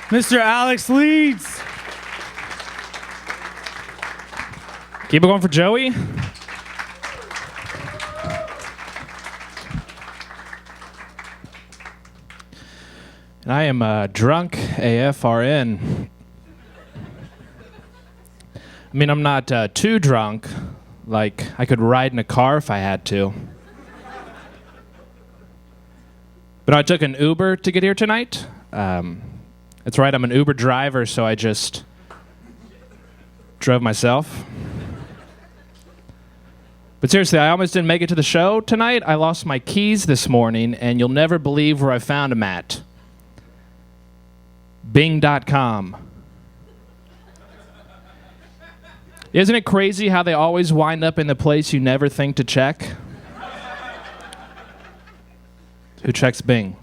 Mr. Alex Leeds. Keep it going for Joey. And I am drunk AFRN. I mean, I'm not too drunk. Like, I could ride in a car if I had to. But I took an Uber to get here tonight. That's right, I'm an Uber driver, so I just drove myself. But seriously, I almost didn't make it to the show tonight. I lost my keys this morning, and you'll never believe where I found them at. Bing.com. Isn't it crazy how they always wind up in the place you never think to check? Who checks Bing?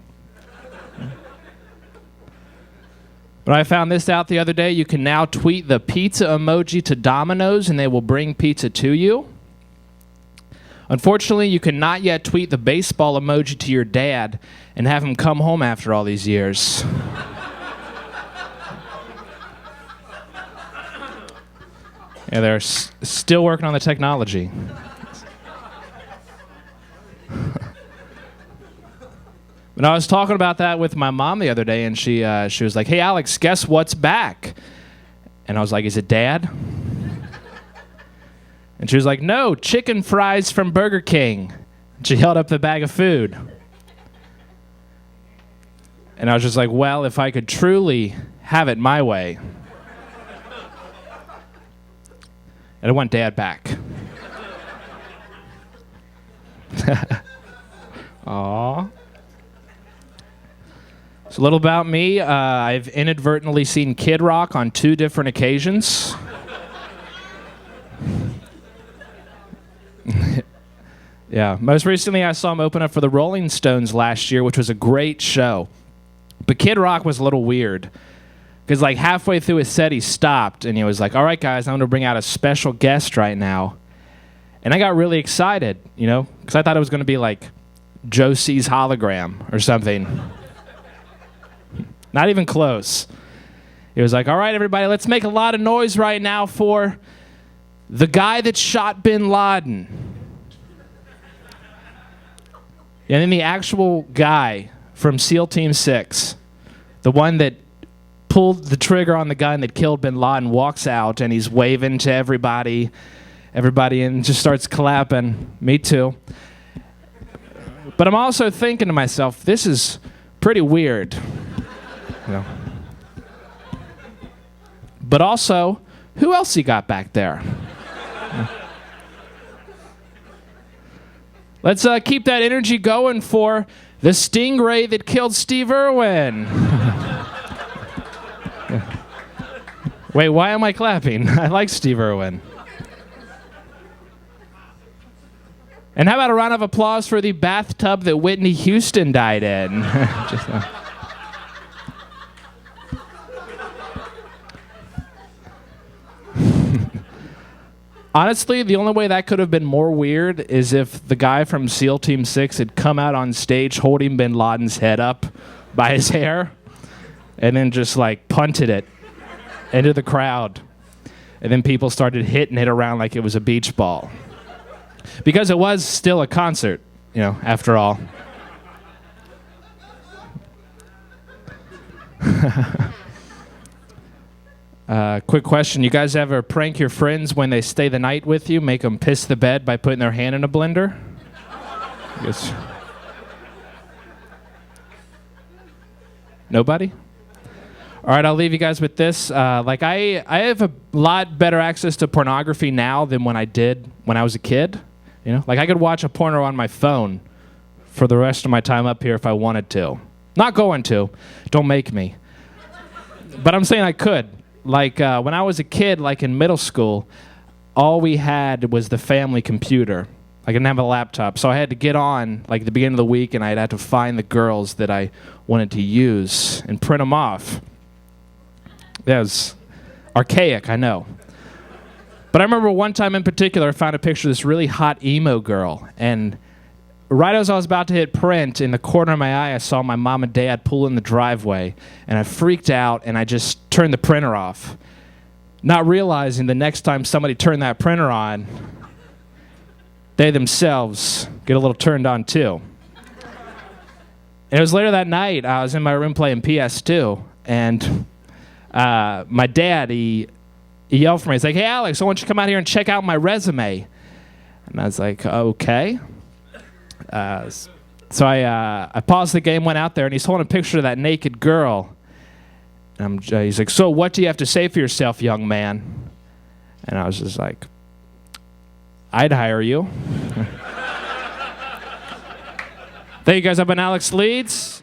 But I found this out the other day. You can now tweet the pizza emoji to Domino's and they will bring pizza to you. Unfortunately, you cannot yet tweet the baseball emoji to your dad and have him come home after all these years. Yeah, they're still working on the technology. But I was talking about that with my mom the other day, and she was like, "Hey, Alex, guess what's back?" And I was like, "Is it Dad?" And she was like, "No, chicken fries from Burger King." And she held up the bag of food. And I was just like, well, if I could truly have it my way. And I want Dad back. Aww. So a little about me. I've inadvertently seen Kid Rock on 2 different occasions. Yeah, most recently I saw him open up for the Rolling Stones last year, which was a great show. But Kid Rock was a little weird. Because like halfway through his set, he stopped, and he was like, "All right, guys, I'm going to bring out a special guest right now." And I got really excited, you know, because I thought it was going to be like Josie's hologram or something. Not even close. It was like, "All right, everybody, let's make a lot of noise right now for the guy that shot bin Laden." And then the actual guy from SEAL Team 6, the one that pulled the trigger on the gun that killed bin Laden, walks out and he's waving to everybody and just starts clapping. Me too. But I'm also thinking to myself, this is pretty weird. You know. But also, who else he got back there? Let's keep that energy going for the stingray that killed Steve Irwin. Wait, why am I clapping? I like Steve Irwin. And how about a round of applause for the bathtub that Whitney Houston died in? Just, Honestly, the only way that could have been more weird is if the guy from SEAL Team 6 had come out on stage holding bin Laden's head up by his hair and then just like punted it into the crowd. And then people started hitting it around like it was a beach ball. Because it was still a concert, you know, after all. Quick question. You guys ever prank your friends when they stay the night with you? Make them piss the bed by putting their hand in a blender? Yes. Nobody? All right, I'll leave you guys with this. I have a lot better access to pornography now than when I did when I was a kid. You know, like I could watch a porno on my phone for the rest of my time up here if I wanted to. Not going to. Don't make me. But I'm saying I could. Like when I was a kid, like in middle school, all we had was the family computer. I didn't have a laptop, so I had to get on like at the beginning of the week, and I'd have to find the girls that I wanted to use and print them off. That was archaic, I know. But I remember one time in particular, I found a picture of this really hot emo girl, and right as I was about to hit print, in the corner of my eye, I saw my mom and dad pull in the driveway, and I freaked out, and I just turned the printer off, not realizing the next time somebody turned that printer on, they themselves get a little turned on too. And it was later that night, I was in my room playing PS2, and my dad, he yelled for me. He's like, "Hey, Alex, I want you to come out here and check out my resume." And I was like, "Okay." So I paused the game, went out there, and he's holding a picture of that naked girl. And he's like, "So what do you have to say for yourself, young man?" And I was just like, "I'd hire you." Thank you guys. I've been Alex Leeds.